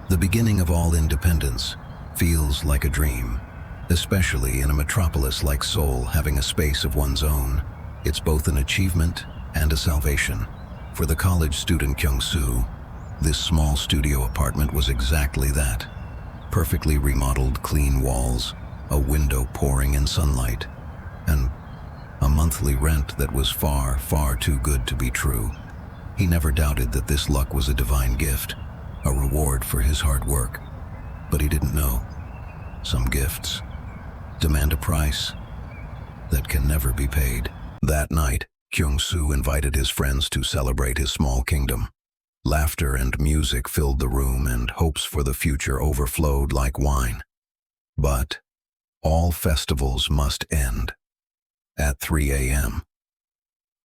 The beginning of all independence feels like a dream, especially in a metropolis like Seoul having a space of one's own. It's both an achievement and a salvation. For the college student Kyung-soo, this small studio apartment was exactly that. Perfectly remodeled clean walls, a window pouring in sunlight, and a monthly rent that was far, far too good to be true. He never doubted that this luck was a divine gift, a reward for his hard work. But he didn't know. Some gifts demand a price that can never be paid. That night, Kyung-soo invited his friends to celebrate his small kingdom. Laughter and music filled the room, and hopes for the future overflowed like wine. But all festivals must end at 3 a.m.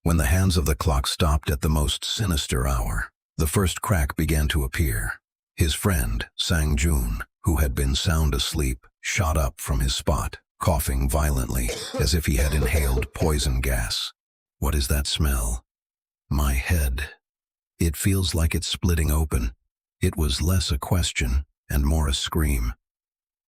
When the hands of the clock stopped at the most sinister hour, the first crack began to appear. His friend, Sang-joon, who had been sound asleep, shot up from his spot, coughing violently, as if he had inhaled poison gas. What is that smell? My head. It feels like it's splitting open. It was less a question and more a scream.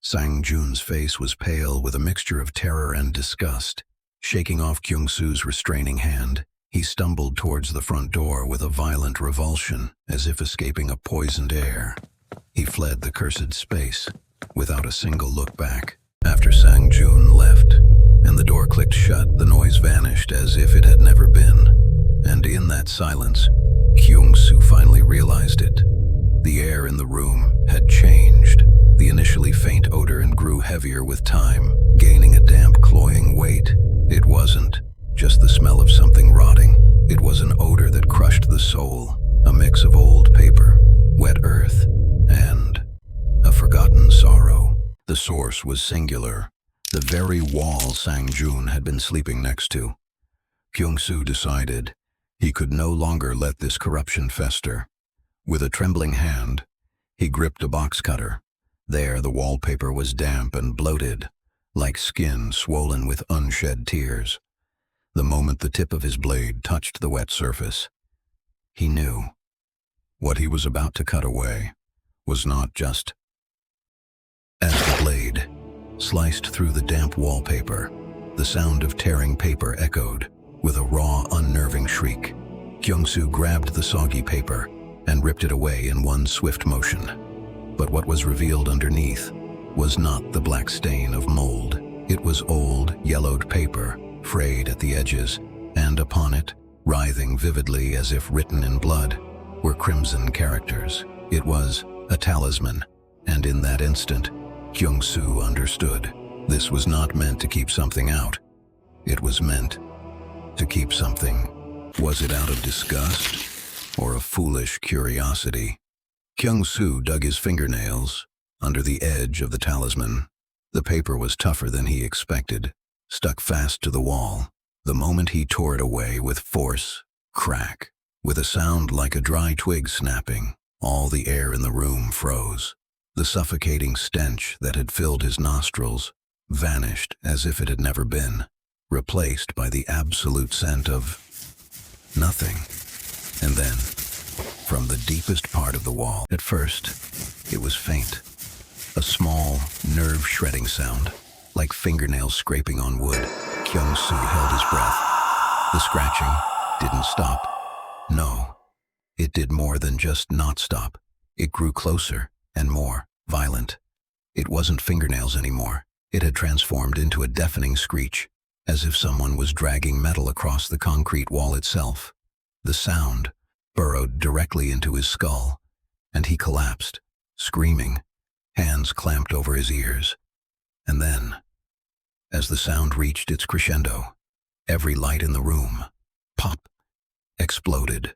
Sang-joon's face was pale with a mixture of terror and disgust. Shaking off Kyung-soo's restraining hand, he stumbled towards the front door with a violent revulsion, as if escaping a poisoned air. He fled the cursed space, without a single look back. After Sang-joon left, and the door clicked shut, the noise vanished as if it had never been. And in that silence, Kyung-soo finally realized it. The air in the room had changed. The initially faint odor grew heavier with time, gaining a damp, cloying weight. It wasn't just the smell of something rotting. It was an odor that crushed the soul, a mix of old paper, wet earth, and a forgotten sorrow. The source was singular, the very wall Sang-joon had been sleeping next to. Kyung-soo decided he could no longer let this corruption fester. With a trembling hand, he gripped a box cutter. There, the wallpaper was damp and bloated, like skin swollen with unshed tears. The moment the tip of his blade touched the wet surface, he knew what he was about to cut away was not just. As the blade sliced through the damp wallpaper, the sound of tearing paper echoed with a raw, unnerving shriek. Kyung-soo grabbed the soggy paper and ripped it away in one swift motion. But what was revealed underneath was not the black stain of mold. It was old, yellowed paper, frayed at the edges, and upon it, writhing vividly as if written in blood, were crimson characters. It was a talisman, and in that instant, Kyung-soo understood. This was not meant to keep something out. It was meant to keep something. Was it out of disgust or a foolish curiosity? Kyung-soo dug his fingernails under the edge of the talisman. The paper was tougher than he expected, stuck fast to the wall. The moment he tore it away with force, crack, with a sound like a dry twig snapping, all the air in the room froze. The suffocating stench that had filled his nostrils vanished as if it had never been, replaced by the absolute scent of nothing. And then, from the deepest part of the wall, at first, it was faint. A small, nerve-shredding sound, like fingernails scraping on wood. Kyung-soo held his breath. The scratching didn't stop. No, it did more than just not stop. It grew closer and more violent. It wasn't fingernails anymore. It had transformed into a deafening screech, as if someone was dragging metal across the concrete wall itself. The sound burrowed directly into his skull, and he collapsed, screaming, hands clamped over his ears. And then, as the sound reached its crescendo, every light in the room, pop, exploded.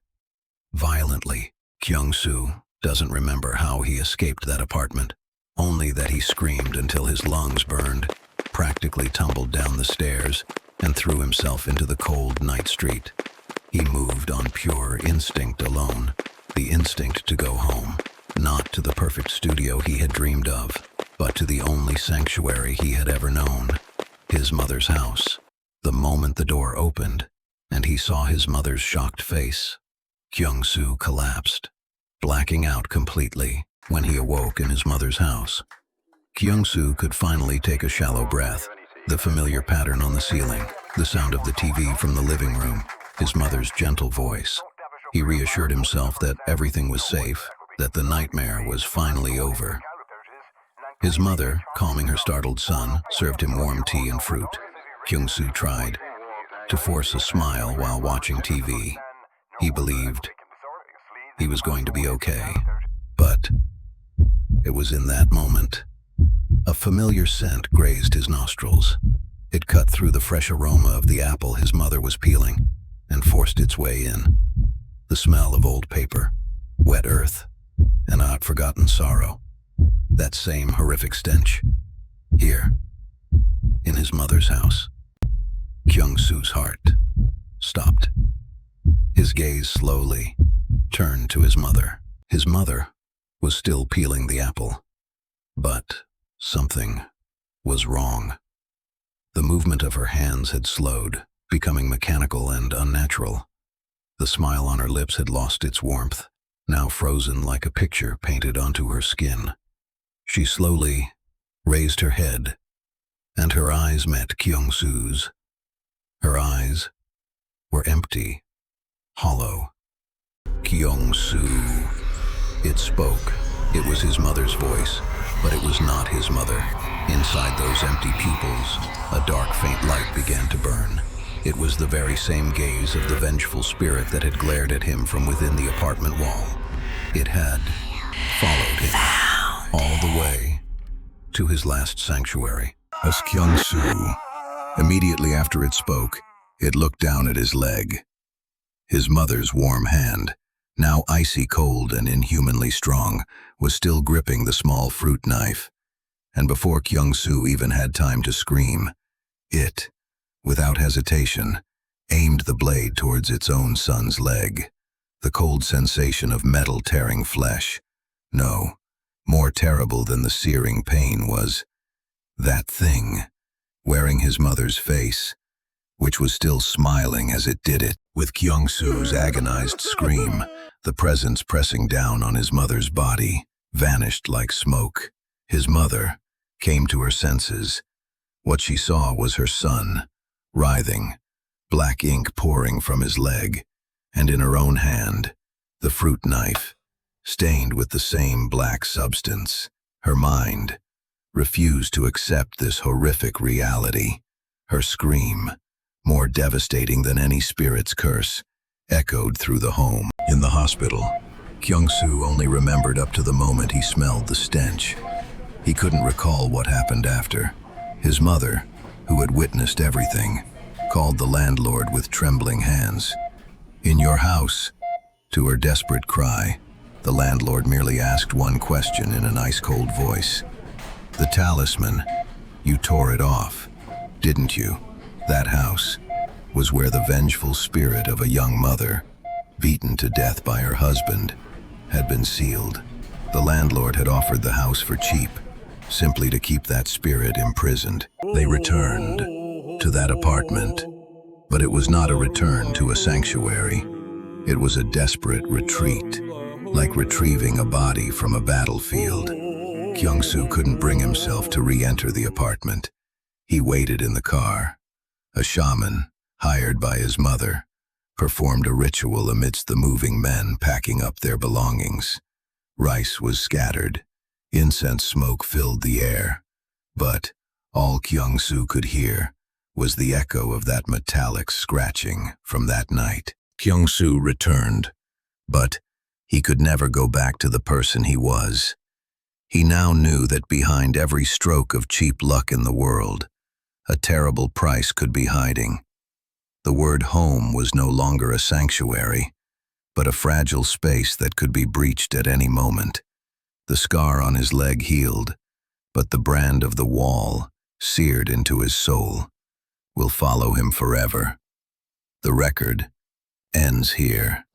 Violently. Kyung-soo doesn't remember how he escaped that apartment, only that he screamed until his lungs burned, practically tumbled down the stairs, and threw himself into the cold night street. He moved on pure instinct alone, the instinct to go home, not to the perfect studio he had dreamed of, but to the only sanctuary he had ever known, his mother's house. The moment the door opened, and he saw his mother's shocked face, Kyung-soo collapsed, blacking out completely. When he awoke in his mother's house, Kyung-soo could finally take a shallow breath. The familiar pattern on the ceiling, the sound of the TV from the living room, his mother's gentle voice. He reassured himself that everything was safe, that the nightmare was finally over. His mother, calming her startled son, served him warm tea and fruit. Kyung-soo tried to force a smile while watching TV. He believed he was going to be okay. But it was in that moment a familiar scent grazed his nostrils. It cut through the fresh aroma of the apple his mother was peeling and forced its way in. The smell of old paper, wet earth, and a forgotten sorrow. That same horrific stench. Here, in his mother's house. Kyung-soo's heart stopped. His gaze slowly turned to his mother. His mother was still peeling the apple. But something was wrong. The movement of her hands had slowed, becoming mechanical and unnatural. The smile on her lips had lost its warmth, now frozen like a picture painted onto her skin. She slowly raised her head, and her eyes met Kyung-soo's. Her eyes were empty, hollow. Kyung-soo. It spoke. It was his mother's voice, but it was not his mother. Inside those empty pupils, a dark, faint light began to burn. It was the very same gaze of the vengeful spirit that had glared at him from within the apartment wall. It had followed him all the way to his last sanctuary. As Kyung-soo. Immediately after it spoke, it looked down at his leg. His mother's warm hand, now icy cold and inhumanly strong, was still gripping the small fruit knife. And before Kyung-soo even had time to scream, it, without hesitation, aimed the blade towards its own son's leg. The cold sensation of metal tearing flesh. No, more terrible than the searing pain was that thing, wearing his mother's face, which was still smiling as it did it. With Kyung-soo's agonized scream, the presence pressing down on his mother's body, vanished like smoke. His mother came to her senses. What she saw was her son, writhing, black ink pouring from his leg, and in her own hand, the fruit knife, stained with the same black substance. Her mind refused to accept this horrific reality. Her scream, more devastating than any spirit's curse, echoed through the home. In the hospital, Kyung-soo only remembered up to the moment he smelled the stench. He couldn't recall what happened after. His mother, who had witnessed everything, called the landlord with trembling hands. "In your house?" To her desperate cry, the landlord merely asked one question in an ice-cold voice. "The talisman, you tore it off, didn't you?" That house was where the vengeful spirit of a young mother, beaten to death by her husband, had been sealed. The landlord had offered the house for cheap, simply to keep that spirit imprisoned. They returned to that apartment, but it was not a return to a sanctuary. It was a desperate retreat, like retrieving a body from a battlefield. Kyung-soo couldn't bring himself to re-enter the apartment. He waited in the car. A shaman, hired by his mother, performed a ritual amidst the moving men packing up their belongings. Rice was scattered. Incense smoke filled the air. But all Kyung-soo could hear was the echo of that metallic scratching from that night. Kyung-soo returned, but he could never go back to the person he was. He now knew that behind every stroke of cheap luck in the world, a terrible price could be hiding. The word home was no longer a sanctuary, but a fragile space that could be breached at any moment. The scar on his leg healed, but the brand of the wall, seared into his soul, will follow him forever. The record ends here.